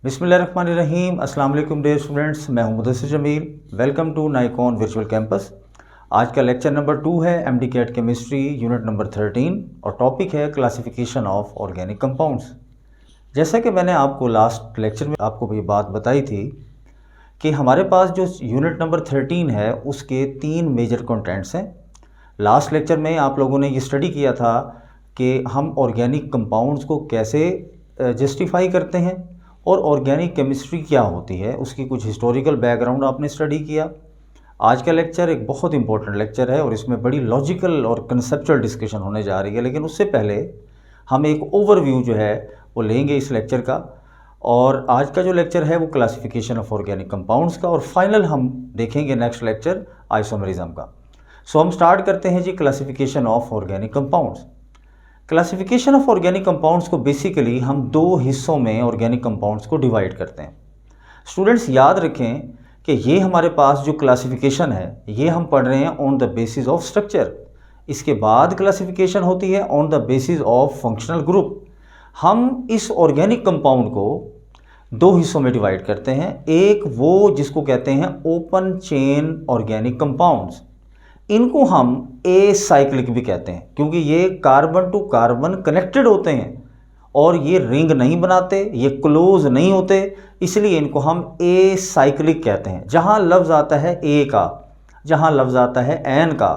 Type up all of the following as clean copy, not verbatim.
बिस्मिल्लाहिर्रहमानिर्रहीम। अस्सलाम वालेकुम डियर स्टूडेंट्स, मैं हूं Mudassir Jamil. Welcome to Nycon virtual campus. आज का लेक्चर नंबर 2 है MDCAT chemistry unit number 13 और टॉपिक है क्लासिफिकेशन ऑफ ऑर्गेनिक कंपाउंड्स। जैसा कि मैंने आपको लास्ट लेक्चर में आपको ये बात बताई थी कि हमारे पास जो यूनिट नंबर 13 है उसके 3 मेजर कंटेंट्स हैं। लास्ट लेक्चर में आप लोगों ने ये स्टडी किया था कि हम ऑर्गेनिक कंपाउंड्स को कैसे जस्टिफाई करते हैं और ऑर्गेनिक केमिस्ट्री क्या होती है, उसकी कुछ हिस्टोरिकल बैकग्राउंड आपने स्टडी किया। आज का लेक्चर एक बहुत इंपॉर्टेंट लेक्चर है और इसमें बड़ी लॉजिकल और कंसेप्चुअल डिस्कशन होने जा रही है, लेकिन उससे पहले हम एक ओवरव्यू जो है वो लेंगे इस लेक्चर का। और आज का जो लेक्चर है वो क्लासिफिकेशन ऑफ ऑर्गेनिक कंपाउंड्स का, और फाइनल हम देखेंगे नेक्स्ट लेक्चर आइसोमरिज्म का। सो हम स्टार्ट करते हैं जी classification of organic compounds. Classification of organic compounds को बेसिकली हम 2 हिस्सों में ऑर्गेनिक कंपाउंड्स को डिवाइड करते हैं। स्टूडेंट्स याद रखें कि ये हमारे पास जो क्लासिफिकेशन है ये हम पढ़ रहे हैं on the basis of structure. इसके बाद क्लासिफिकेशन होती है on the basis of functional group. हम इस ऑर्गेनिक कंपाउंड को 2 हिस्सों में डिवाइड करते हैं। एक वो जिसको कहते हैं ओपन चेन ऑर्गेनिक कंपाउंड्स, इनको हम एसाइक्लिक भी कहते हैं क्योंकि ये कार्बन टू कार्बन कनेक्टेड होते हैं और ये रिंग नहीं बनाते, ये क्लोज नहीं होते, इसलिए इनको हम एसाइक्लिक कहते हैं। जहाँ लफ्ज़ आता है ए का, जहाँ लफ्ज़ आता है एन का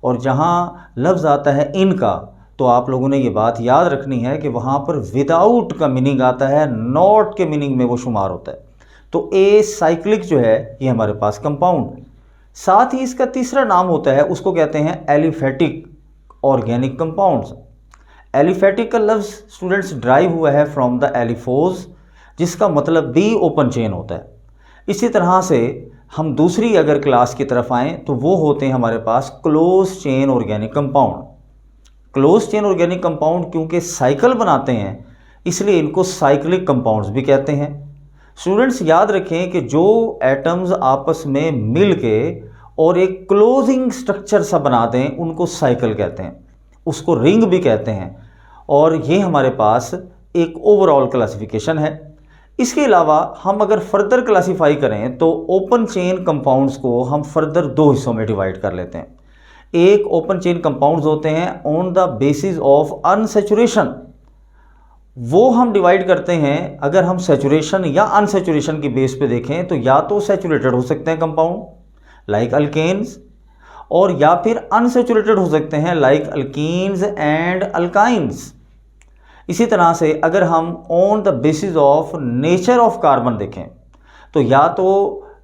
और जहाँ लफ्ज़ आता है इन का, तो आप लोगों ने ये बात याद रखनी है कि वहाँ पर विदाउट का मीनिंग आता है, नॉट के मीनिंग में वो शुमार होता है। तो एसाइक्लिक जो है ये हमारे पास कंपाउंड। साथ ही इसका तीसरा नाम होता है, उसको कहते हैं एलिफेटिक ऑर्गेनिक कंपाउंड्स। एलिफेटिक का लफ्ज़ स्टूडेंट्स ड्राइव हुआ है फ्रॉम द एलिफोज, जिसका मतलब भी ओपन चेन होता है। इसी तरह से हम दूसरी अगर क्लास की तरफ आएँ तो वो होते हैं हमारे पास close chain organic compound. Close chain organic compound क्योंकि साइकिल बनाते हैं इसलिए इनको साइक्लिक कंपाउंड्स भी कहते हैं। स्टूडेंट्स याद रखें कि जो एटम्स आपस में मिल के और एक क्लोजिंग स्ट्रक्चर सा बना दें उनको साइकिल कहते हैं, उसको रिंग भी कहते हैं। और ये हमारे पास एक ओवरऑल क्लासिफिकेशन है। इसके अलावा हम अगर फर्दर क्लासीफाई करें तो ओपन चेन कंपाउंड्स को हम फर्दर 2 हिस्सों में डिवाइड कर लेते हैं। एक ओपन चेन कंपाउंड्स होते हैं on the basis of unsaturation, वो हम डिवाइड करते हैं। अगर हम सैचुरेशन या अनसैचुरेशन की बेस पे देखें तो या तो सैचुरेटेड हो सकते हैं कंपाउंड लाइक अल्केन्स, और या फिर अनसैचुरेटेड हो सकते हैं लाइक अल्कीन्स एंड अल्काइंस। इसी तरह से अगर हम on the basis of nature of carbon देखें तो या तो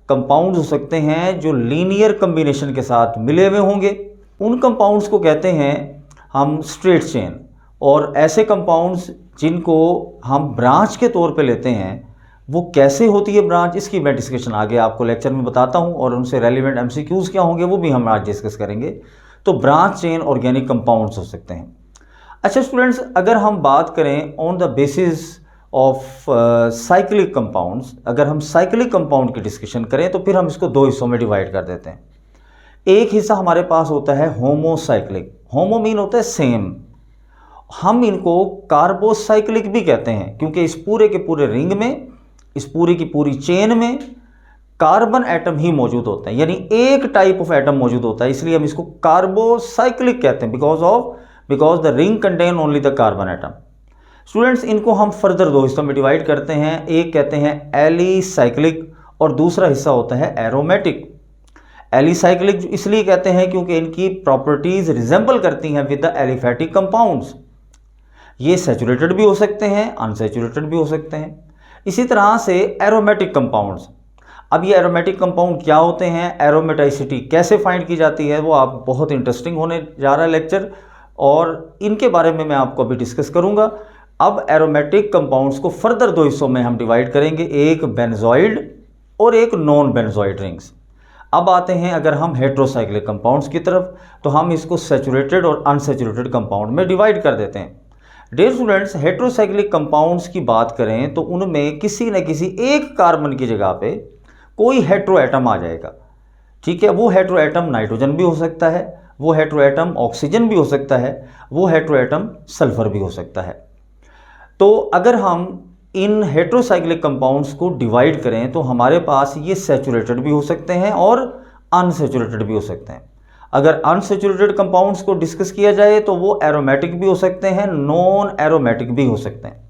कंपाउंड्स हो सकते हैं जो लीनियर कम्बिनेशन के साथ मिले हुए होंगे, उन कंपाउंड्स को कहते हैं हम स्ट्रेट चेन। और ऐसे कंपाउंड्स जिनको हम ब्रांच के तौर पे लेते हैं, वो कैसे होती है ब्रांच, इसकी मैं डिस्कशन आगे आपको लेक्चर में बताता हूँ और उनसे रेलिवेंट एमसीक्यूज़ क्या होंगे वो भी हम आज डिस्कस करेंगे। तो ब्रांच चेन ऑर्गेनिक कंपाउंड्स हो सकते हैं। अच्छा स्टूडेंट्स, अगर हम बात करें on the basis of cyclic compounds, अगर हम साइक्लिक कंपाउंड की डिस्कशन करें तो फिर हम इसको 2 हिस्सों में डिवाइड कर देते हैं। एक हिस्सा हमारे पास होता है होमोसाइक्लिक, होमो मीन होता है सेम, हम इनको कार्बोसाइक्लिक भी कहते हैं क्योंकि इस पूरे के पूरे रिंग में, इस पूरी की पूरी चेन में कार्बन एटम ही मौजूद होता है, यानी एक टाइप ऑफ एटम मौजूद होता है, इसलिए हम इसको कार्बोसाइक्लिक कहते हैं because the ring contain only the carbon atom. Students, इनको हम फर्दर 2 हिस्सों में डिवाइड करते हैं। एक कहते हैं एलिसाइक्लिक और दूसरा हिस्सा होता है एरोमेटिक। एलिसाइक्लिक इसलिए कहते हैं क्योंकि इनकी प्रॉपर्टीज रिजेंबल करती हैं विद द एलिफेटिक कंपाउंड्स। ये सैचुरेटेड भी हो सकते हैं, अनसैचुरेटेड भी हो सकते हैं। इसी तरह से एरोमेटिक कंपाउंड्स, अब ये एरोमेटिक कंपाउंड क्या होते हैं, एरोमेटाइसिटी कैसे फाइंड की जाती है, वो आप बहुत इंटरेस्टिंग होने जा रहा है लेक्चर, और इनके बारे में मैं आपको अभी डिस्कस करूंगा। अब एरोमेटिक कंपाउंड्स को फर्दर 2 हिस्सों में हम डिवाइड करेंगे, एक बेंजोइड और एक नॉन बेंजोइड रिंग्स। अब आते हैं अगर हम हेट्रोसाइक्लिक कंपाउंड्स की तरफ, तो हम इसको सैचुरेटेड और अनसैचुरेटेड कंपाउंड में डिवाइड कर देते हैं। डियर स्टूडेंट्स, हेट्रोसाइक्लिक कंपाउंड्स की बात करें तो उनमें किसी न किसी एक कार्बन की जगह पे कोई हेट्रो एटम आ जाएगा। ठीक है, वो हेट्रो एटम नाइट्रोजन भी हो सकता है, वो हेट्रो एटम ऑक्सीजन भी हो सकता है, वो हेट्रो एटम सल्फर भी हो सकता है। तो अगर हम इन हेट्रोसाइक्लिक कंपाउंड्स को डिवाइड करें तो हमारे पास ये सैचुरेटेड भी हो सकते हैं और अनसैचुरेटेड भी हो सकते हैं। अगर अनसैचुरेटेड कंपाउंड्स को डिस्कस किया जाए तो वो एरोमेटिक भी हो सकते हैं, नॉन एरोमेटिक भी हो सकते हैं।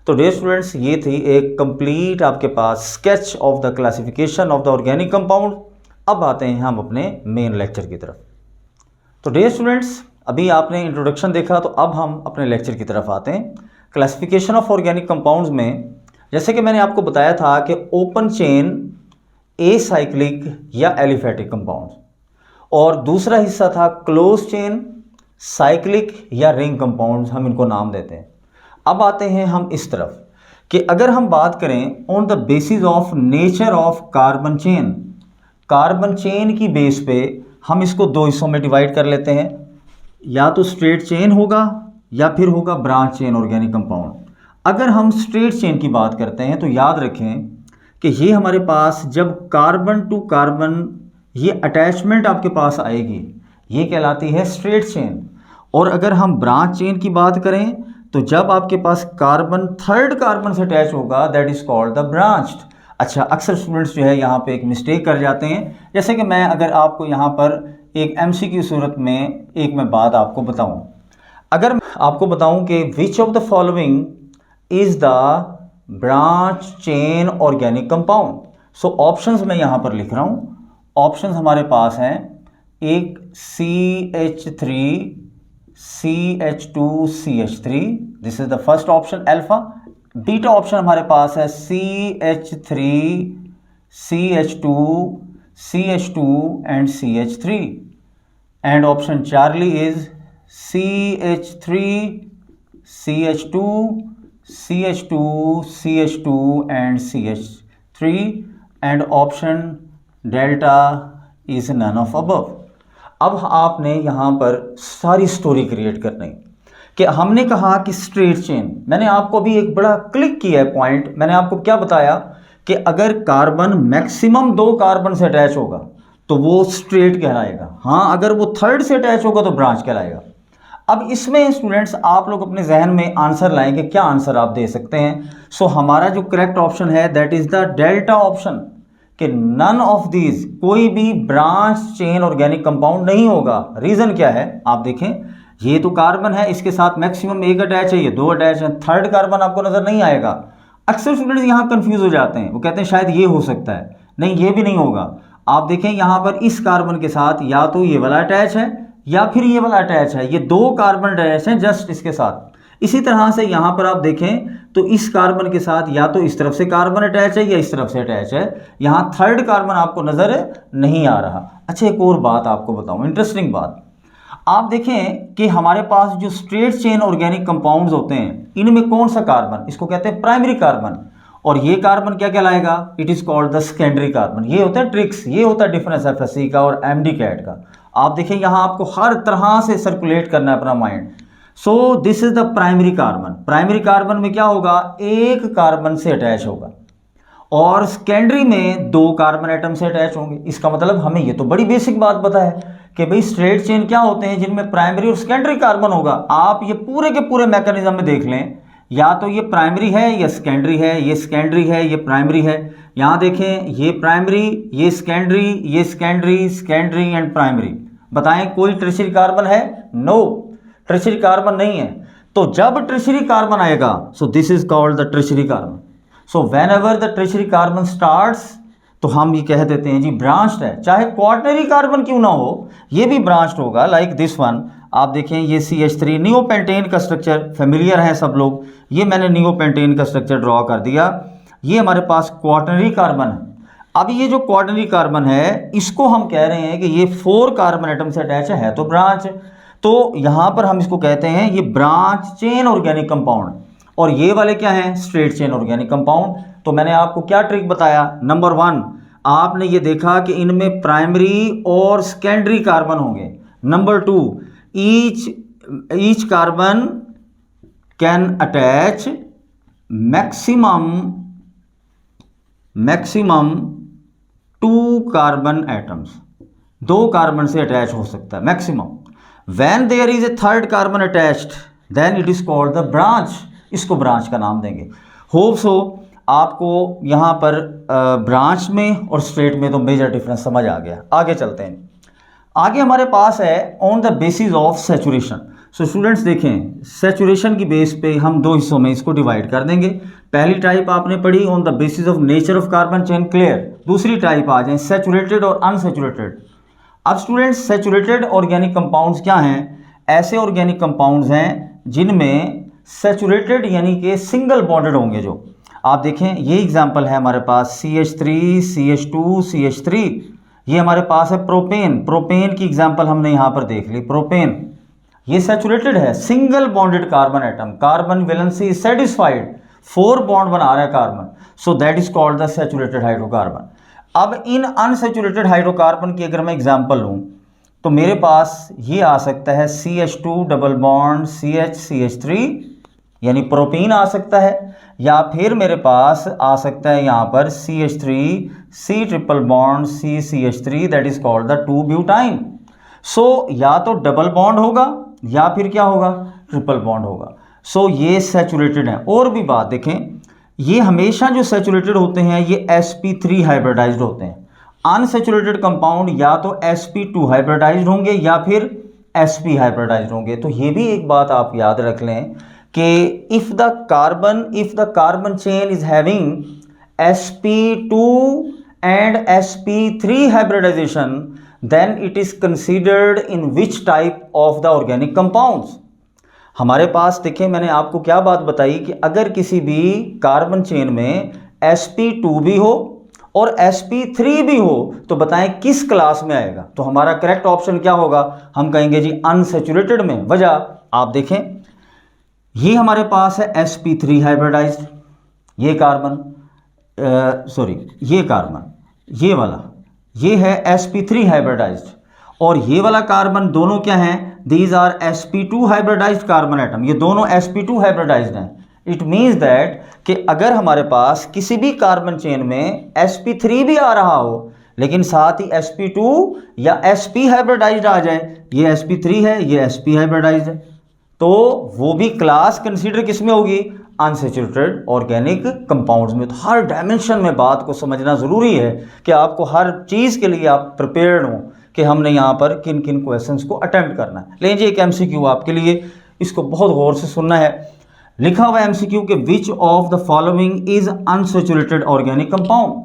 तो डियर स्टूडेंट्स, ये थी एक कंप्लीट आपके पास sketch of the classification of the organic compound. अब आते हैं हम अपने मेन लेक्चर की तरफ। तो डियर स्टूडेंट्स, अभी आपने इंट्रोडक्शन देखा, तो अब हम अपने लेक्चर की तरफ आते हैं। क्लासिफिकेशन ऑफ ऑर्गेनिक कंपाउंड्स में जैसे कि मैंने आपको बताया था कि ओपन चेन, एसाइक्लिक या एलिफेटिक कंपाउंड्स, और दूसरा हिस्सा था क्लोज चेन, साइक्लिक या रिंग कंपाउंड्स, हम इनको नाम देते हैं। अब आते हैं हम इस तरफ कि अगर हम बात करें on the basis of nature of carbon chain, carbon chain की बेस पे हम इसको दो हिस्सों में डिवाइड कर लेते हैं, या तो स्ट्रेट चेन होगा या फिर होगा ब्रांच चेन ऑर्गेनिक कंपाउंड। अगर हम स्ट्रेट चेन की बात करते हैं तो याद रखें कि ये हमारे पास जब कार्बन टू कार्बन ये अटैचमेंट आपके पास आएगी, ये कहलाती है स्ट्रेट चेन। और अगर हम ब्रांच चेन की बात करें तो जब आपके पास कार्बन थर्ड कार्बन से अटैच होगा, that is called the branched. अच्छा, अक्सर स्टूडेंट्स जो है यहाँ पे एक मिस्टेक कर जाते हैं, जैसे कि मैं अगर आपको यहाँ पर एक एमसी की सूरत में एक मैं बात आपको बताऊँ, अगर आपको बताऊँ कि which of the following is the branch chain organic compound, so options मैं यहाँ पर लिख रहा हूँ। ऑप्शंस हमारे पास हैं, एक CH3 CH2CH3, this is the first option alpha. Beta option हमारे पास है CH3 CH2 CH2 and CH3, and option Charlie is CH3 CH2 CH2 CH2 and CH3, and option delta is none of above. अब आपने यहाँ पर सारी story create करनी कि हमने कहा कि स्ट्रेट चेन, मैंने आपको अभी एक बड़ा क्लिक किया है पॉइंट। मैंने आपको क्या बताया कि अगर कार्बन मैक्सिमम 2 कार्बन से अटैच होगा तो वो स्ट्रेट कहलाएगा, हाँ अगर वो थर्ड से अटैच होगा तो ब्रांच कहलाएगा। अब इसमें स्टूडेंट्स आप लोग अपने जहन में आंसर लाएंगे, क्या आंसर आप दे सकते हैं? सो हमारा जो करेक्ट ऑप्शन है that is the delta option, कि नन ऑफ दीज, कोई भी ब्रांच चेन ऑर्गेनिक कंपाउंड नहीं होगा। रीजन क्या है आप देखें, ये तो कार्बन है, इसके साथ मैक्सिमम 1 अटैच है, ये 2 अटैच है, थर्ड कार्बन आपको नजर नहीं आएगा। अक्सर स्टूडेंट्स यहाँ कंफ्यूज हो जाते हैं, वो कहते हैं शायद ये हो सकता है, नहीं ये भी नहीं होगा। आप देखें यहाँ पर इस कार्बन के साथ या तो ये वाला अटैच है या फिर ये वाला अटैच है, ये 2 कार्बन अटैच हैं जस्ट इसके साथ। इसी तरह से यहाँ पर आप देखें तो इस कार्बन के साथ या तो इस तरफ से कार्बन अटैच है या इस तरफ से अटैच है, यहाँ थर्ड कार्बन आपको नजर नहीं आ रहा। अच्छा, एक और बात आपको बताऊं, इंटरेस्टिंग बात, आप देखें कि हमारे पास जो स्ट्रेट चेन ऑर्गेनिक कंपाउंड्स होते हैं, इनमें कौन सा कार्बन, इसको कहते हैं प्राइमरी कार्बन, और ये कार्बन क्या कहलाएगा, it is called the secondary carbon. ये होता है ट्रिक्स, ये होता है डिफरेंस एफएससी का और एमडी कैट का। आप देखें यहाँ आपको हर तरह से सर्कुलेट करना है अपना mind. So this is the primary carbon. Primary carbon में क्या होगा, 1 कार्बन से अटैच होगा, और सेकेंडरी में 2 कार्बन एटम से अटैच होंगे। इसका मतलब हमें ये तो बड़ी बेसिक बात पता है कि भाई स्ट्रेट चेन क्या होते हैं, जिनमें प्राइमरी और सेकेंडरी कार्बन होगा। आप ये पूरे के पूरे मैकेनिज्म में देख लें, या तो ये प्राइमरी है या सेकेंडरी है, ये सेकेंडरी है ये प्राइमरी है। यहाँ देखें, ये प्राइमरी, ये सेकेंडरी, ये सेकेंडरी, सेकेंडरी एंड प्राइमरी। बताएं कोई टर्शियरी कार्बन है? नो, टर्शियरी कार्बन नहीं है। तो जब टर्शियरी कार्बन आएगा, so this is called the tertiary carbon. So when ever the tertiary carbon starts, तो हम ये कह देते हैं जी ब्रांच्ड है। चाहे क्वार्टनरी कार्बन क्यों ना हो, ये भी ब्रांच्ड होगा, लाइक दिस वन। आप देखें ये CH3 नियोपेंटेन का स्ट्रक्चर फेमिलियर है सब लोग, ये मैंने नियोपेंटेन का स्ट्रक्चर ड्रॉ कर दिया। ये हमारे पास क्वार्टनरी कार्बन है। अब ये जो क्वार्टनरी कार्बन है, इसको हम कह रहे हैं कि ये 4 कार्बन एटम से अटैच है तो ब्रांच। तो यहाँ पर हम इसको कहते हैं ये ब्रांच चेन ऑर्गेनिक कंपाउंड, और ये वाले क्या हैं, स्ट्रेट चेन ऑर्गेनिक कंपाउंड। तो मैंने आपको क्या ट्रिक बताया, नंबर 1 आपने ये देखा कि इनमें प्राइमरी और सेकेंडरी कार्बन होंगे। Number 2, each carbon can attach maximum 2 carbon atoms, 2 carbon से अटैच हो सकता है maximum. When there is a third carbon attached, then it is called the branch, इसको ब्रांच का नाम देंगे। होप सो आपको यहाँ पर ब्रांच में और स्ट्रेट में तो मेजर डिफरेंस समझ आ गया। आगे चलते हैं। आगे हमारे पास है on the basis of saturation. So students देखें, सैचुरेशन की बेस पे हम दो हिस्सों में इसको डिवाइड कर देंगे। पहली टाइप आपने पढ़ी on the basis of nature of carbon chain, clear. दूसरी टाइप आ जाए सैचुरेटेड और अनसैचुरेटेड। अब स्टूडेंट्स सैचुरेटेड ऑर्गेनिक कंपाउंड्स क्या हैं? ऐसे ऑर्गेनिक कंपाउंड्स हैं जिनमें सैचुरेटेड यानी कि सिंगल बॉन्डेड होंगे। जो आप देखें ये एग्जांपल है हमारे पास CH3, CH2, CH3। ये हमारे पास है प्रोपेन। प्रोपेन की एग्जांपल हमने यहाँ पर देख ली। प्रोपेन ये सैचुरेटेड है, single bonded carbon atom, carbon valency is satisfied, 4 bond बना रहा है carbon, so that is called the saturated hydrocarbon. अब इन अनसैचुरेटेड हाइड्रोकार्बन की अगर मैं एग्जांपल लूँ तो मेरे पास ये आ सकता है CH2 डबल बॉन्ड CH3 यानी प्रोपीन आ सकता है, या फिर मेरे पास आ सकता है यहाँ पर CH3 C triple bond CH3 that is called the two butyne. So या तो डबल बॉन्ड होगा या फिर क्या होगा, ट्रिपल बॉन्ड होगा। सो ये सैचुरेटेड है। और भी बात देखें, ये हमेशा जो सैचुरेटेड होते हैं ये sp3 हाइब्रिडाइज्ड होते हैं। अनसैचुरेटेड कंपाउंड या तो sp2 हाइब्रिडाइज्ड होंगे या फिर sp हाइब्रिडाइज्ड होंगे। तो ये भी एक बात आप याद रख लें कि if the carbon chain is having sp2 and sp3 hybridization, then it is considered in which type of the organic compounds। हमारे पास देखिए, मैंने आपको क्या बात बताई कि अगर किसी भी कार्बन चेन में sp2 भी हो और sp3 भी हो तो बताएं किस क्लास में आएगा। तो हमारा करेक्ट ऑप्शन क्या होगा, हम कहेंगे जी अनसैचुरेटेड में। वजह आप देखें, ये हमारे पास है sp3 हाइब्रिडाइज्ड, ये कार्बन ये कार्बन, ये वाला ये है sp3 हाइब्रिडाइज्ड, और ये वाला कार्बन दोनों क्या हैं, these are sp2 hybridized carbon atom, ये दोनों sp2 हाइब्रिडाइज्ड हैं। इट मीन्स दैट कि अगर हमारे पास किसी भी कार्बन चेन में sp3 भी आ रहा हो लेकिन साथ ही sp2 या sp हाइब्रिडाइज्ड आ जाए, ये sp3 है ये sp हाइब्रिडाइज्ड है, तो वो भी क्लास कंसीडर किस में होगी, अनसैचुरेटेड ऑर्गेनिक कंपाउंड्स में। तो हर डायमेंशन में बात को समझना ज़रूरी है कि आपको हर चीज़ के लिए आप प्रिपेयर्ड हो कि हमने यहाँ पर किन किन क्वेश्चंस को अटेम्प्ट करना है। लेकिन एक MCQ आपके लिए, इसको बहुत गौर से सुनना है। लिखा हुआ MCQ के which of the following is unsaturated organic compound.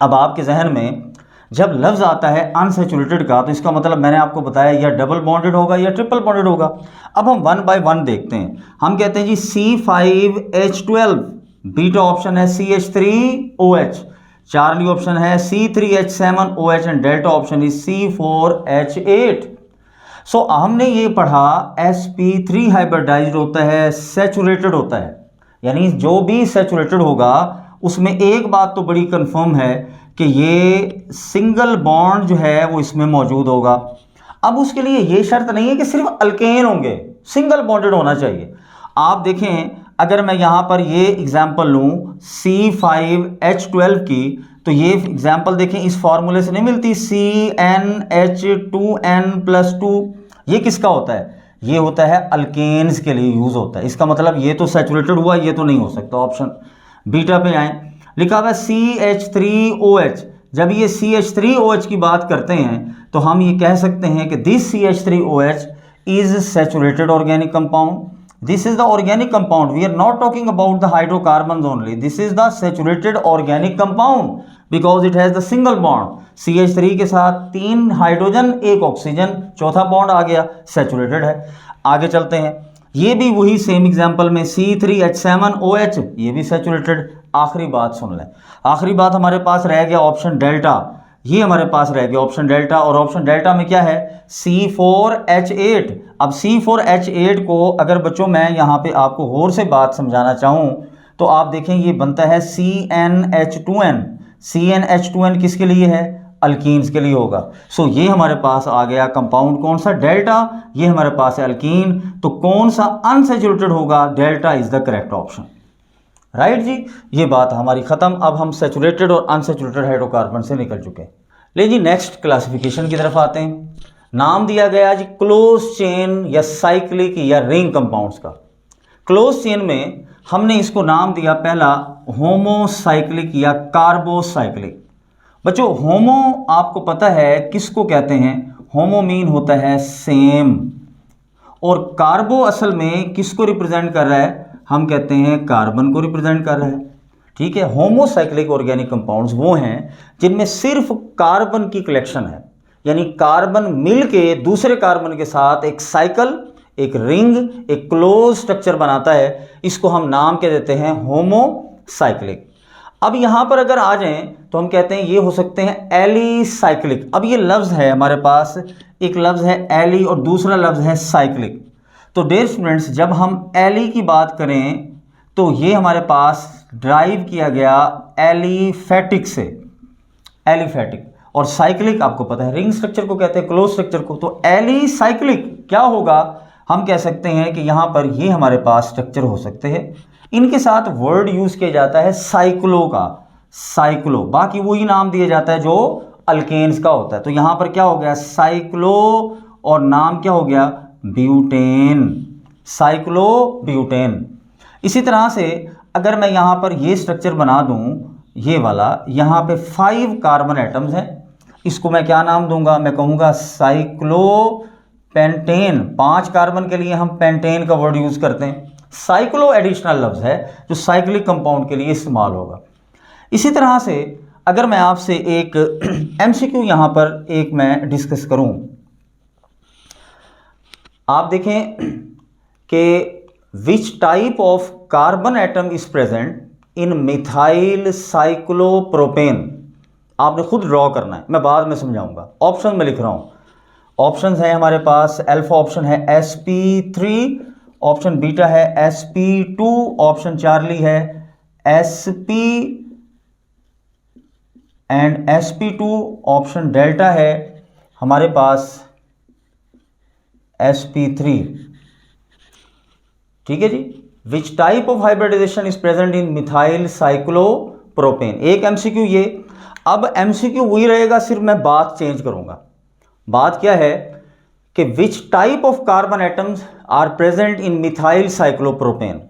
अब आपके जहन में जब लफ्ज़ आता है अनसैचुरेटेड का तो इसका मतलब मैंने आपको बताया या डबल बॉन्डेड होगा या ट्रिपल बॉन्डेड होगा। अब हम 1 बाय 1 देखते हैं। हम कहते हैं जी C5H12, बीटा ऑप्शन है CH3OH, चार्ली ऑप्शन है C3H7OH and delta option is C4H8। सो हमने ये पढ़ा sp3 हाइब्रिडाइज्ड होता है, सैचुरेटेड होता है, यानी जो भी सैचुरेटेड होगा उसमें एक बात तो बड़ी कंफर्म है कि ये सिंगल बॉन्ड जो है वो इसमें मौजूद होगा। अब उसके लिए ये शर्त नहीं है कि सिर्फ अल्केन होंगे, सिंगल बॉन्डेड होना चाहिए। आप देखें, अगर मैं यहाँ पर ये एग्जांपल लूँ C5H12 की, तो ये एग्जांपल देखें इस फॉर्मूले से नहीं मिलती, CnH2n+2। ये किसका होता है, ये होता है अल्केन्स के लिए यूज़ होता है। इसका मतलब ये तो सैचुरेटेड हुआ, ये तो नहीं हो सकता। ऑप्शन बीटा पे आए, लिखा हुआ CH3OH। जब ये CH3OH की बात करते हैं तो हम ये कह सकते हैं कि this CH3OH is saturated organic compound. This is the organic compound, we are not talking about the hydrocarbon only, this is the saturated organic compound because it has the single bond. CH3 के साथ 3 hydrogen 1 oxygen, चौथा bond आ गया, saturated है। आगे चलते हैं, ये भी वही सेम एग्जांपल में C3H7OH, ये भी सैचुरेटेड। आखिरी बात सुन लें, आखिरी बात हमारे पास रह गया ऑप्शन डेल्टा, ये हमारे पास रह गया ऑप्शन डेल्टा, और ऑप्शन डेल्टा में क्या है, C4H8। अब C4H8 को अगर बच्चों मैं यहाँ पे आपको और से बात समझाना चाहूँ तो आप देखें ये बनता है CnH2n। CnH2n किसके लिए है, अल्कीन्स के लिए होगा। सो ये हमारे पास आ गया कंपाउंड कौन सा, डेल्टा, ये हमारे पास है अल्कीन। तो कौन सा अनसैचुरेटेड होगा, delta is the correct option. Right जी, ये बात हमारी खत्म। अब हम सैचुरेटेड और अनसैचुरेटेड हाइड्रोकार्बन से निकल चुके हैं। ले जी नेक्स्ट क्लासिफिकेशन की तरफ आते हैं। नाम दिया गया जी क्लोज चेन या साइक्लिक या रिंग कंपाउंड्स का। क्लोज चेन में हमने इसको नाम दिया पहला होमोसाइक्लिक या कार्बोसाइक्लिक। बच्चों होमो आपको पता है किसको कहते हैं, होमो मीन होता है सेम, और कार्बो असल में किसको रिप्रेजेंट कर रहा है, हम कहते हैं कार्बन को रिप्रेजेंट कर रहा है। ठीक है, होमोसाइक्लिक ऑर्गेनिक कंपाउंड्स वो हैं जिनमें सिर्फ कार्बन की कलेक्शन है, यानी कार्बन मिलके दूसरे कार्बन के साथ एक साइकिल, एक रिंग, एक क्लोज स्ट्रक्चर बनाता है। इसको हम नाम क्या देते हैं, होमोसाइक्लिक। अब यहां पर अगर आ जाएं तो हम कहते हैं ये हो सकते हैं एलीसाइक्लिक। अब ये लफ्ज़ है हमारे पास, एक लफ्ज़ है एली और दूसरा लफ्ज़ है साइक्लिक। तो डियर स्टूडेंट्स, जब हम एली की बात करें तो ये हमारे पास ड्राइव किया गया एलिफेटिक से, एलिफेटिक, और साइक्लिक आपको पता है रिंग स्ट्रक्चर को कहते हैं, क्लोज स्ट्रक्चर को। तो एलीसाइक्लिक क्या होगा, हम कह सकते हैं कि यहाँ पर ये हमारे पास स्ट्रक्चर हो सकते हैं। इनके साथ वर्ड यूज किया जाता है साइक्लो का, साइक्लो, बाकी वही नाम दिया जाता है जो अल्केन्स का होता है। तो यहाँ पर क्या हो गया, साइक्लो, और नाम क्या हो गया, ब्यूटेन, साइक्लो ब्यूटेन। इसी तरह से अगर मैं यहाँ पर ये स्ट्रक्चर बना दूँ, ये वाला, यहाँ पे 5 कार्बन एटम्स हैं, इसको मैं क्या नाम दूंगा, मैं कहूँगा साइक्लोपेंटेन। 5 कार्बन के लिए हम पेंटेन का वर्ड यूज़ करते हैं। साइक्लो एडिशनल लफ्ज़ है जो साइक्लिक कंपाउंड के लिए इस्तेमाल होगा। इसी तरह से अगर मैं आपसे एक एमसीक्यू यहाँ पर एक मैं डिस्कस करूँ, आप देखें कि which type of carbon atom is present in methyl cyclopropane. आपने खुद ड्रॉ करना है, मैं बाद में समझाऊंगा। ऑप्शन में लिख रहा हूँ, ऑप्शन है हमारे पास, अल्फा ऑप्शन है sp3, ऑप्शन बीटा है sp2, ऑप्शन चार्ली है sp and sp2, option delta है हमारे पास sp3। ठीक है जी, which type of hybridization is present in methyl cyclopropane. एक एमसीक्यू ये। अब एमसीक्यू वही रहेगा, सिर्फ मैं बात चेंज करूंगा। बात क्या है कि which type of carbon atoms are present in methyl cyclopropane.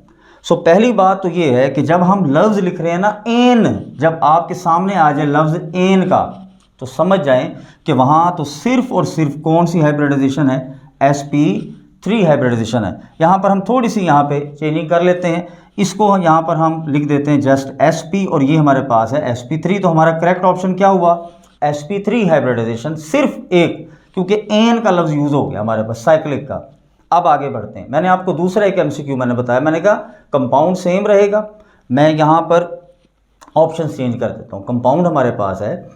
So पहली बात तो ये है कि जब हम लफ्ज़ लिख रहे हैं ना, एन, जब आपके सामने आ जाए लफ्ज़ एन का, तो समझ जाएं कि वहाँ तो सिर्फ और सिर्फ कौन सी हाइब्रिडाइजेशन है, sp3 हाइब्रिडाइजेशन है। यहाँ पर हम थोड़ी सी यहाँ पे चेंजिंग कर लेते हैं, इसको यहाँ पर हम लिख देते हैं जस्ट sp, और ये हमारे पास है sp3। तो हमारा करेक्ट ऑप्शन क्या हुआ, sp3 हाइब्रिडाइजेशन, सिर्फ एक, क्योंकि एन का लफ्ज़ यूज़ हो गया हमारे पास साइक्लिक का। अब आगे बढ़ते हैं। मैंने आपको दूसरा एक एमसीक्यू मैंने बताया, मैंने कहा कंपाउंड सेम रहेगा, मैं यहाँ पर ऑप्शन चेंज कर देता हूँ। कंपाउंड हमारे पास है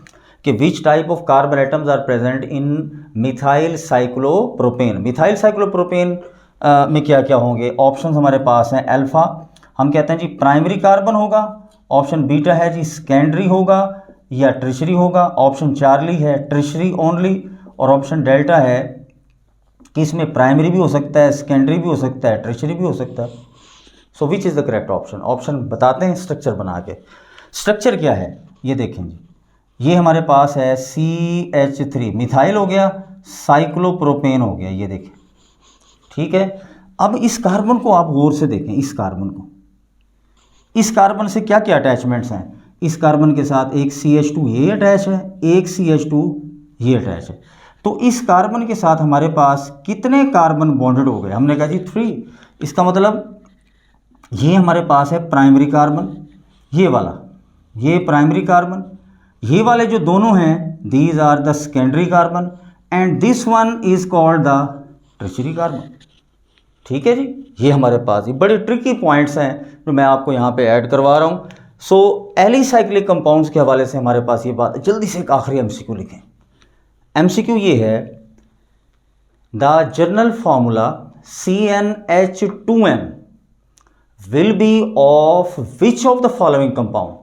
कि which type of carbon atoms are present in methyl cyclopropane. Methyl cyclopropane में क्या क्या होंगे, ऑप्शन हमारे पास हैं, अल्फा हम कहते हैं जी प्राइमरी कार्बन होगा, ऑप्शन बीटा है जी सेकेंडरी होगा या ट्रिशरी होगा, ऑप्शन चार्ली है ट्रिशरी ओनली, और ऑप्शन डेल्टा है कि इसमें प्राइमरी भी हो सकता है, सेकेंडरी भी हो सकता है, ट्रिशरी भी हो सकता है। So which is the correct option. Option बताते हैं स्ट्रक्चर बना के। स्ट्रक्चर क्या है ये देखें जी, ये हमारे पास है CH3, मिथाइल हो गया, साइक्लोप्रोपेन हो गया, ये देखें। ठीक है, अब इस कार्बन को आप गौर से देखें, इस कार्बन को, इस कार्बन से क्या क्या अटैचमेंट्स हैं। इस कार्बन के साथ एक CH2 ये अटैच है, एक CH2 ये अटैच है। तो इस कार्बन के साथ हमारे पास कितने कार्बन बॉन्डेड हो गए, हमने कहा जी 3। इसका मतलब ये हमारे पास है प्राइमरी कार्बन, ये वाला, ये प्राइमरी कार्बन, ये वाले जो दोनों हैं these are the secondary carbon, and this one is called the tertiary carbon. ठीक है जी, ये हमारे पास ये बड़े ट्रिकी पॉइंट्स हैं जो मैं आपको यहाँ पे ऐड करवा रहा हूँ। सो एलिसाइक्लिक कंपाउंड्स के हवाले से हमारे पास ये बात। जल्दी से एक आखिरी एमसीक्यू लिखें। एमसीक्यू ये है, the general formula CnH2n will be of which of the following compound.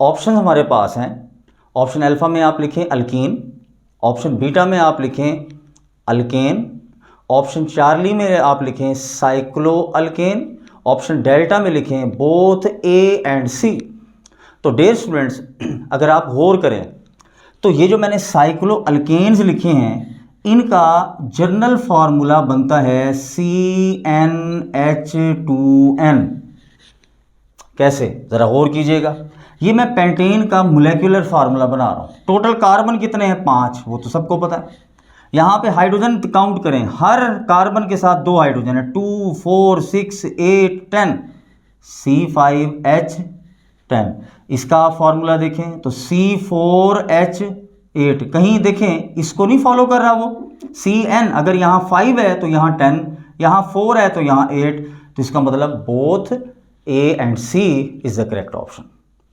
Option हमारे पास हैं, ऑप्शन अल्फा में आप लिखें अल्कीन, ऑप्शन बीटा में आप लिखें अल्केन, ऑप्शन चार्ली में आप लिखें साइक्लो अल्केन, ऑप्शन डेल्टा में लिखें बोथ A एंड C। तो डियर स्टूडेंट्स, अगर आप गौर करें तो ये जो मैंने साइक्लो अल्केन्स लिखे हैं, इनका जनरल फार्मूला बनता है CnH2n। कैसे, ज़रा गौर कीजिएगा। ये मैं पेंटेन का मोलेकुलर फार्मूला बना रहा हूँ। टोटल कार्बन कितने हैं? 5, वो तो सबको पता है। यहाँ पे हाइड्रोजन काउंट करें, हर कार्बन के साथ 2 हाइड्रोजन है, 2, 4, 6, 8, 10, C5H10। इसका फार्मूला देखें तो C4H8। कहीं देखें इसको नहीं फॉलो कर रहा वो, Cn। अगर यहाँ 5 है तो यहाँ 10, यहाँ 4 है तो यहाँ 8, तो इसका मतलब both A and C is the correct option.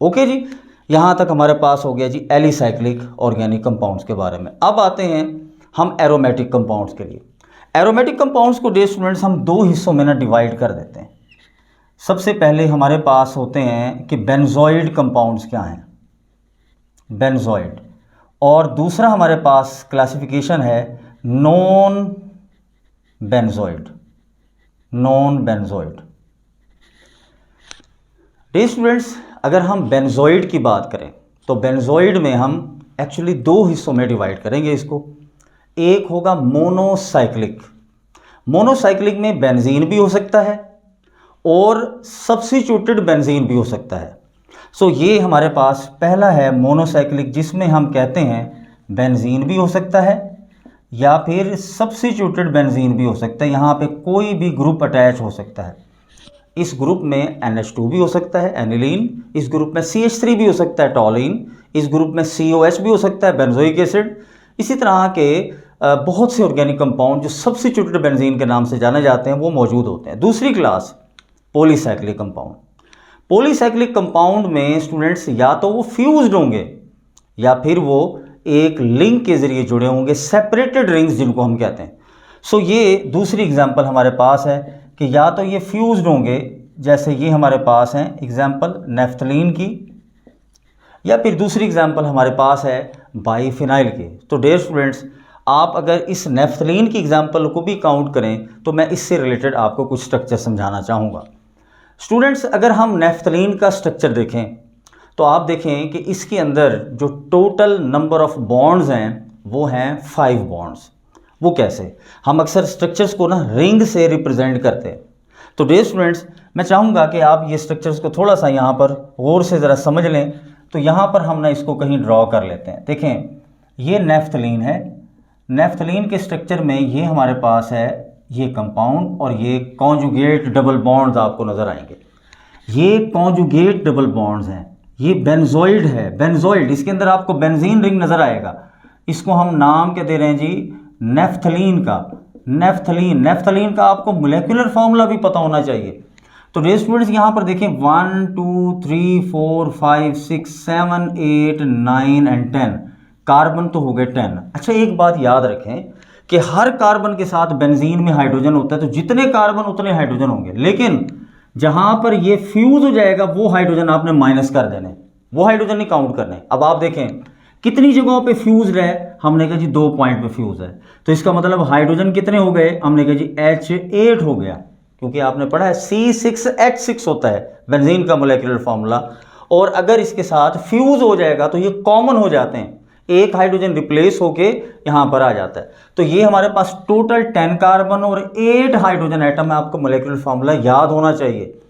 Okay जी, यहाँ तक हमारे पास हो गया जी एलिसाइक्लिक ऑर्गेनिक कंपाउंड्स के बारे में। अब आते हैं हम एरोमेटिक कंपाउंड्स के लिए। एरोमेटिक कंपाउंड्स को डियर स्टूडेंट्स हम 2 हिस्सों में ना डिवाइड कर देते हैं। सबसे पहले हमारे पास होते हैं कि बेंजोइड कंपाउंड्स क्या हैं, बेंजोइड, और दूसरा हमारे पास क्लासिफिकेशन है non benzenoid, non benzenoid. Dear students, अगर हम बेंजोइड की बात करें तो बेंजोइड में हम एक्चुअली 2 हिस्सों में डिवाइड करेंगे इसको। एक होगा मोनोसाइक्लिक। मोनोसाइक्लिक में बेंजीन भी हो सकता है और सब्स्टिट्यूटेड बेंजीन भी हो सकता है। सो ये हमारे पास पहला है मोनोसाइक्लिक, जिसमें हम कहते हैं बेंजीन भी हो सकता है या फिर सब्स्टिट्यूटेड बेंजीन भी हो सकता है। यहाँ पे कोई भी ग्रुप अटैच हो सकता है। इस ग्रुप में NH2 भी हो सकता है, एनिलीन। इस ग्रुप में CH3 भी हो सकता है, टॉलिन। इस ग्रुप में COH भी हो सकता है, बेंजोइक एसिड। इसी तरह के बहुत से ऑर्गेनिक कंपाउंड जो सब्स्टिट्यूटेड बेंजीन के नाम से जाने जाते हैं वो मौजूद होते हैं। दूसरी class polycyclic compound. Polycyclic compound में स्टूडेंट्स या तो वो फ्यूज्ड होंगे या फिर वो एक लिंक के जरिए जुड़े होंगे, सेपरेटेड रिंग्स जिनको हम कहते हैं। सो ये दूसरी एग्जांपल हमारे पास है कि या तो ये फ्यूज्ड होंगे, जैसे ये हमारे पास है एग्जांपल नेफ्थलीन की, या फिर दूसरी एग्जांपल हमारे पास है बाइफिनाइल की। तो डियर स्टूडेंट्स, आप अगर इस नेफ्थलीन की एग्जांपल को भी काउंट करें तो मैं इससे रिलेटेड आपको कुछ स्ट्रक्चर समझाना चाहूँगा। स्टूडेंट्स, अगर हम नेफ्थलीन का स्ट्रक्चर देखें तो आप देखें कि इसके अंदर जो टोटल नंबर ऑफ बॉन्ड्स हैं वो हैं 5 बॉन्ड्स। वो कैसे? हम अक्सर स्ट्रक्चर्स को ना रिंग से रिप्रेजेंट करते हैं। तो डियर स्टूडेंट्स, मैं चाहूँगा कि आप ये स्ट्रक्चर्स को थोड़ा सा यहाँ पर गौर से ज़रा समझ लें। तो यहाँ पर हम ना इसको कहीं ड्रॉ कर लेते हैं। देखें, ये नेफ्थलीन है। नेफ्थलीन के स्ट्रक्चर में ये हमारे पास है ये कंपाउंड और ये कॉन्जुगेट डबल बॉन्ड्स आपको नज़र आएंगे। ये कॉन्जुगेट डबल बॉन्ड्स हैं। ये बेंजोइड है, बेंजोइड। इसके अंदर आपको बेंजीन रिंग नज़र आएगा। इसको हम नाम क्या दे रहे हैं जी? नेफ्थलीन का। नेफ्थलीन, नेफ्थलीन का आपको मोलेकुलर फार्मूला भी पता होना चाहिए। तो डियर स्टूडेंट्स, यहाँ पर देखें 1, 2, 3, 4, 5, 6, 7, 8, 9 एंड 10 कार्बन तो हो गए 10। अच्छा, एक बात याद रखें कि हर कार्बन के साथ बेंजीन में हाइड्रोजन होता है, तो जितने कार्बन उतने हाइड्रोजन होंगे। लेकिन जहाँ पर ये फ्यूज हो जाएगा वो हाइड्रोजन आपने माइनस कर देने, वो हाइड्रोजन नहीं काउंट करने। अब आप देखें कितनी जगहों पे फ्यूज है, हमने कहा जी 2 पॉइंट पे फ्यूज है। तो इसका मतलब हाइड्रोजन कितने हो गए? हमने कहा जी H8 हो गया, क्योंकि आपने पढ़ा है C6H6 होता है बेंजीन का मोलेकुलर फार्मूला। और अगर इसके साथ फ्यूज हो जाएगा तो ये कॉमन हो जाते हैं, एक हाइड्रोजन रिप्लेस होके यहाँ पर आ जाता है। तो ये हमारे पास टोटल 10 कार्बन और 8 हाइड्रोजन एटम है। आपको मोलेकुलर फार्मूला याद होना चाहिए।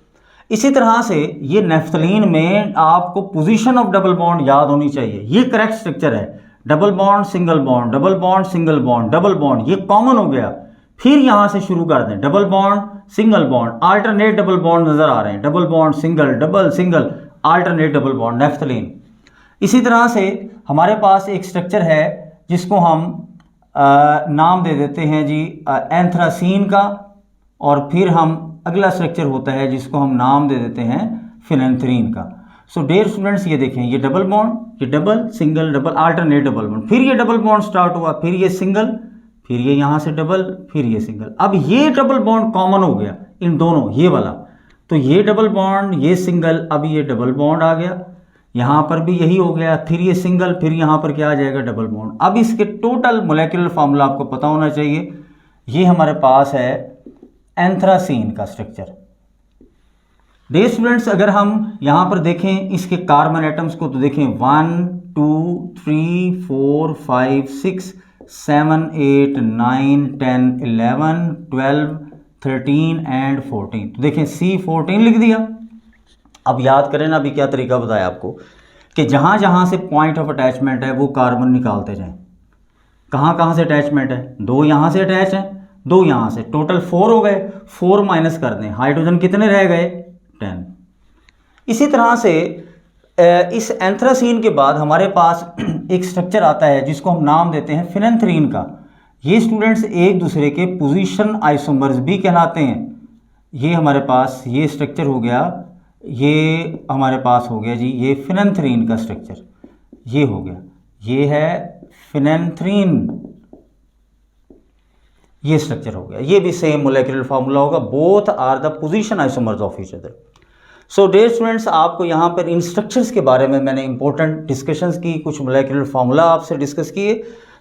इसी तरह से ये नेफ्थलीन में आपको पोजीशन ऑफ डबल बॉन्ड याद होनी चाहिए। ये करेक्ट स्ट्रक्चर है, double bond single bond, double bond single bond, double bond, ये कॉमन हो गया। फिर यहां से शुरू कर दें, double bond single bond, alternate double bond नजर आ रहे हैं, double bond single, double single, alternate double bond, naphthalene. इसी तरह से हमारे पास एक स्ट्रक्चर है जिसको हम नाम दे देते हैं जी एंथ्रासीन का, और फिर हम अगला स्ट्रक्चर होता है जिसको हम नाम दे देते हैं फिनेंथ्रीन का। सो डियर स्टूडेंट्स, ये देखें, ये डबल बॉन्ड, ये double single double alternate double bond, फिर ये डबल बॉन्ड स्टार्ट हुआ, फिर ये सिंगल, फिर ये यहाँ से डबल, फिर ये सिंगल। अब ये डबल बॉन्ड कॉमन हो गया इन दोनों, ये वाला। तो ये डबल बॉन्ड, ये सिंगल, अब ये डबल बॉन्ड आ गया, यहाँ पर भी यही हो गया, फिर ये सिंगल, फिर यहाँ पर क्या आ जाएगा? Double bond. अब इसके टोटल मोलेकुलर फार्मूला आपको पता होना चाहिए। ये हमारे पास है एंथ्रासीन का स्ट्रक्चर। डियर स्टूडेंट्स, अगर हम यहाँ पर देखें इसके कार्बन एटम्स को, तो देखें 1, 2, 3, 4, 5, 6, 7, 8, 9, 10, 11, 12, 13 एंड 14। तो देखें C14 लिख दिया, अब याद करें ना, अभी क्या तरीका बताया आपको कि जहाँ जहाँ से पॉइंट ऑफ अटैचमेंट है वो कार्बन निकालते जाएं। कहाँ कहाँ से अटैचमेंट है, 2 यहाँ से अटैच हैं, 2 यहाँ से, टोटल 4 हो गए। 4 माइनस कर दें, हाइड्रोजन कितने रह गए, 10। इसी तरह से इस एंथ्रासीन के बाद हमारे पास एक स्ट्रक्चर आता है जिसको हम नाम देते हैं फिनेंथ्रीन का। ये स्टूडेंट्स एक दूसरे के पोजीशन आइसोमर्स भी कहलाते हैं। ये हमारे पास ये स्ट्रक्चर हो गया, ये हमारे पास हो गया जी ये फिनेंथ्रीन का स्ट्रक्चर, ये हो गया, ये है फिनेंथ्रीन, ये स्ट्रक्चर हो गया। ये भी सेम मोलेकुलर फार्मूला होगा, both are the position isomers of each other. So dear students, आपको यहाँ पर इन स्ट्रक्चर्स के बारे में मैंने इंपॉर्टेंट डिस्कशंस की, कुछ मोलेकुलर फार्मूला आपसे डिस्कस किए।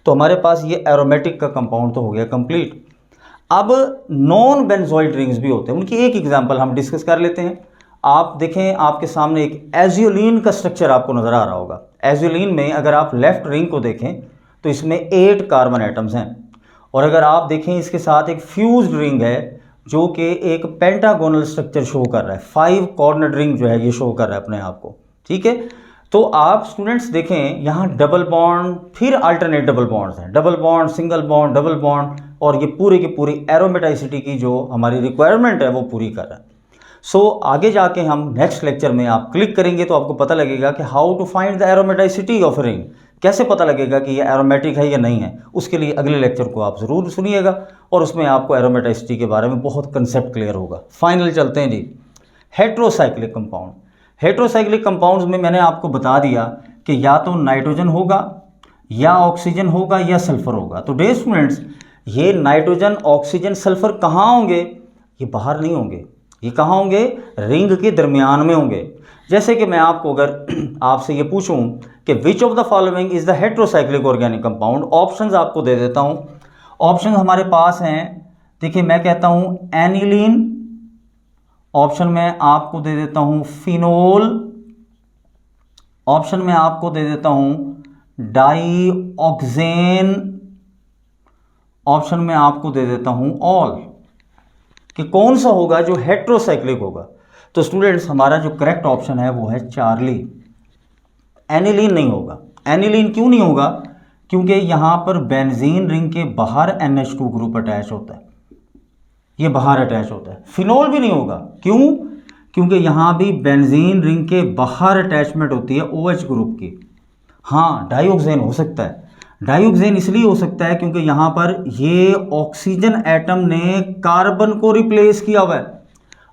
तो हमारे पास ये एरोमेटिक का कंपाउंड तो हो गया कंप्लीट। अब नॉन बेंजोइड रिंग्स भी होते हैं, उनकी एक एग्जांपल हम डिस्कस कर लेते हैं। आप देखें, आपके सामने एक एजियोलीन का स्ट्रक्चर आपको नज़र आ रहा होगा। एजियोलीन में अगर आप लेफ्ट रिंग को देखें तो इसमें 8 कार्बन एटम्स हैं, और अगर आप देखें इसके साथ एक फ्यूज्ड रिंग है जो कि एक पेंटागोनल स्ट्रक्चर शो कर रहा है, 5 कॉर्नर रिंग जो है ये शो कर रहा है अपने आप को, ठीक है। तो आप स्टूडेंट्स देखें यहाँ डबल बॉन्ड, फिर अल्टरनेट डबल बॉन्ड्स हैं, double bond, single bond, double bond, और ये पूरे की पूरी एरोमेटाइसिटी की जो हमारी रिक्वायरमेंट है वो पूरी कर रहा है। सो आगे जाके हम नेक्स्ट लेक्चर में आप क्लिक करेंगे तो आपको पता लगेगा कि how to find the aromaticity of ring, कैसे पता लगेगा कि ये एरोमेटिक है या नहीं है। उसके लिए अगले लेक्चर को आप ज़रूर सुनिएगा और उसमें आपको एरोमेटाइसिटी के बारे में बहुत कंसेप्ट क्लियर होगा। फाइनल चलते हैं जी, हेट्रोसाइक्लिक कंपाउंड। हेट्रोसाइक्लिक कंपाउंड्स में मैंने आपको बता दिया कि या तो नाइट्रोजन होगा या ऑक्सीजन होगा या सल्फर होगा। तो डियर स्टूडेंट्स, ये नाइट्रोजन, ऑक्सीजन, सल्फर कहाँ होंगे, ये बाहर नहीं होंगे, ये कहाँ होंगे, रिंग के दरमियान में होंगे। जैसे कि मैं आपको अगर आपसे ये पूछूं कि which of the following is the heterocyclic organic compound, options आपको दे देता हूं। ऑप्शन हमारे पास हैं, देखिए मैं कहता हूं एनिलीन, ऑप्शन में आपको दे देता हूं फिनोल, ऑप्शन में आपको दे देता हूं डाईऑक्सेन, ऑप्शन में आपको दे देता हूं ऑल, कि कौन सा होगा जो हेट्रोसाइक्लिक होगा। तो स्टूडेंट्स, हमारा जो करेक्ट ऑप्शन है वो है चार्ली, एनिलीन नहीं होगा। एनिलीन क्यों नहीं होगा, क्योंकि यहाँ पर बेंजीन रिंग के बाहर NH2 ग्रुप अटैच होता है, ये बाहर अटैच होता है। फिनोल भी नहीं होगा, क्यों, क्योंकि यहाँ भी बेंजीन रिंग के बाहर अटैचमेंट होती है OH ग्रुप की। हाँ, डाईऑक्सेन हो सकता है। डाईऑक्सेन इसलिए हो सकता है क्योंकि यहाँ पर ये ऑक्सीजन एटम ने कार्बन को रिप्लेस किया हुआ है।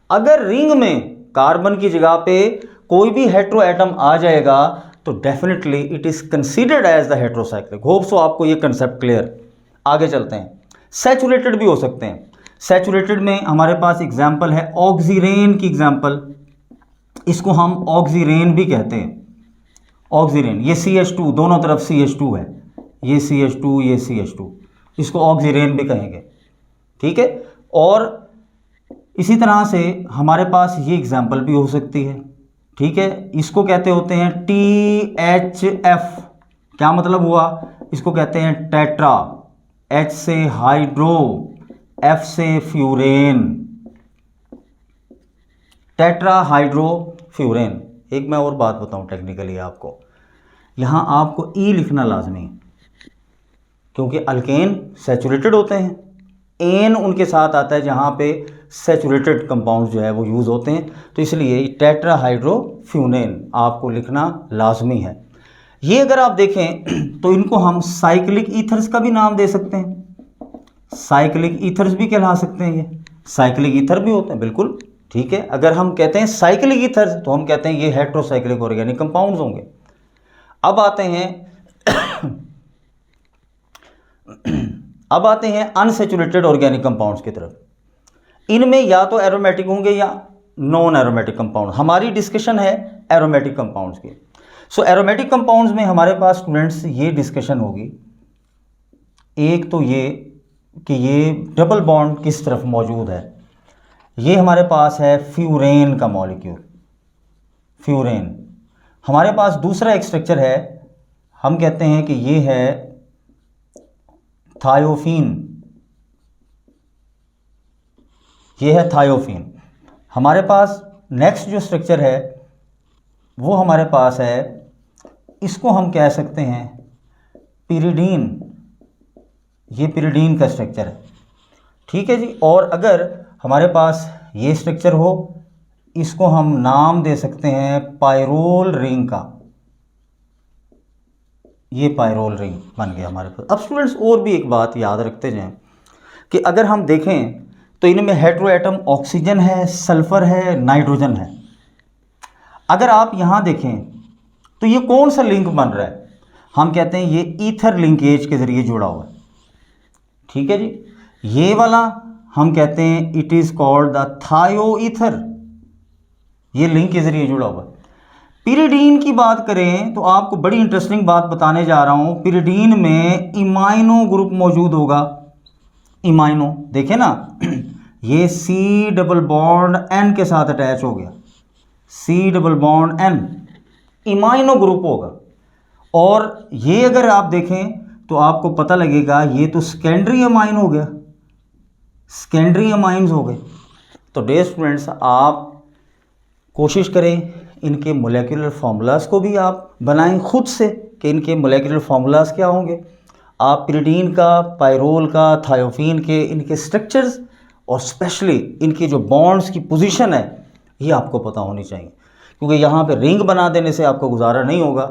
अगर रिंग में कार्बन की जगह पे कोई भी हेट्रो एटम आ जाएगा तो definitely it is considered as the heterocyclic. Hope so आपको ये कंसेप्ट क्लियर। आगे चलते हैं, सैचुरेटेड भी हो सकते हैं। सैचुरेटेड में हमारे पास एग्जाम्पल है ऑक्सीरेन की एग्जाम्पल, इसको हम ऑक्सीरेन भी कहते हैं। ऑक्सीरेन, ये CH2, दोनों तरफ CH2 है, ये CH2, ये CH2, इसको ऑक्सीरेन भी कहेंगे, ठीक है। और इसी तरह से हमारे पास ये एग्जाम्पल भी हो सकती है, ठीक है। इसको कहते होते हैं THF, क्या मतलब हुआ, इसको कहते हैं टेट्रा, H से हाइड्रो, F से फ्यूरेन, टेट्रा हाइड्रो फ्यूरेन। एक मैं और बात बताऊं टेक्निकली आपको, यहाँ आपको E लिखना लाजमी है क्योंकि अल्केन सैचुरेटेड होते हैं, एन उनके साथ आता है जहाँ पे सैचुरेटेड कंपाउंड जो है वो यूज़ होते हैं, तो इसलिए टेट्राहाइड्रोफ्यूरेन आपको लिखना लाजमी है। ये अगर आप देखें तो इनको हम साइक्लिक ईथर्स का भी नाम दे सकते हैं, साइक्लिक ईथर्स भी कहला सकते हैं, ये साइक्लिक ईथर भी होते हैं, बिल्कुल ठीक है। अगर हम कहते हैं साइक्लिक ईथर्स तो हम कहते हैं ये हेट्रोसाइक्लिक ऑर्गेनिक कंपाउंड्स होंगे। अब आते हैं अनसैचुरेटेड ऑर्गेनिक कंपाउंड्स की तरफ। इनमें या तो एरोमेटिक होंगे या नॉन एरोमेटिक कंपाउंड। हमारी डिस्कशन है एरोमेटिक कंपाउंड्स की। सो एरोमेटिक कंपाउंड्स में हमारे पास स्टूडेंट्स ये डिस्कशन होगी, एक तो ये कि ये डबल बॉन्ड किस तरफ मौजूद है। ये हमारे पास है फ्यूरेन का मॉलिक्यूल, फ्यूरेन। हमारे पास दूसरा एक स्ट्रक्चर है, हम कहते हैं कि ये है थायोफीन, ये है थायोफीन। हमारे पास नेक्स्ट जो स्ट्रक्चर है वो हमारे पास है, इसको हम कह सकते हैं पिरिडीन। ये पिरिडीन का स्ट्रक्चर है, ठीक है जी। और अगर हमारे पास ये स्ट्रक्चर हो, इसको हम नाम दे सकते हैं पायरोल रिंग का। ये पायरोल रिंग बन गया हमारे पास। अब स्टूडेंट्स और भी एक बात याद रखते जाएं कि अगर हम देखें तो इनमें हेटेरो एटम ऑक्सीजन है, सल्फर है, नाइट्रोजन है। अगर आप यहाँ देखें तो ये कौन सा लिंक बन रहा है? हम कहते हैं ये ईथर लिंकेज के ज़रिए जुड़ा हुआ है, ठीक है जी। ये वाला हम कहते हैं इट इज़ कॉल्ड द थायो ईथर, ये लिंक के ज़रिए जुड़ा हुआ है। पिरिडीन की बात करें तो आपको बड़ी इंटरेस्टिंग बात बताने जा रहा हूँ। पिरिडीन में इमाइनो ग्रुप मौजूद होगा। इमाइनो देखें ना, ये C डबल बॉन्ड N के साथ अटैच हो गया, C double bond N, imino group होगा। और ये अगर आप देखें तो आपको पता लगेगा ये तो सेकेंडरी अमाइन हो गया, सेकेंडरी अमाइंस हो गए। तो डियर स्टूडेंट्स, आप कोशिश करें इनके मोलेकुलर फार्मूलाज को भी आप बनाएं खुद से कि इनके मोलेकुलर फार्मूलाज क्या होंगे। आप पिरिडीन का, पायरोल का, थायोफीन के इनके स्ट्रक्चर्स और स्पेशली इनकी जो बॉन्ड्स की पोजीशन है ये आपको पता होनी चाहिए, क्योंकि यहाँ पे रिंग बना देने से आपको गुजारा नहीं होगा,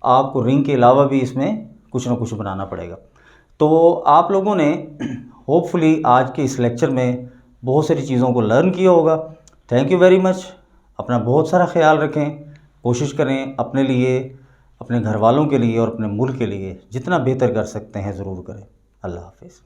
आपको रिंग के अलावा भी इसमें कुछ ना कुछ बनाना पड़ेगा। तो आप लोगों ने होपफुली आज के इस लेक्चर में बहुत सारी चीज़ों को लर्न किया होगा। Thank you very much. अपना बहुत सारा ख्याल रखें, कोशिश करें अपने लिए, अपने घर वालों के लिए और अपने मुल्क के लिए जितना बेहतर कर सकते हैं ज़रूर करें। अल्लाह हाफिज़।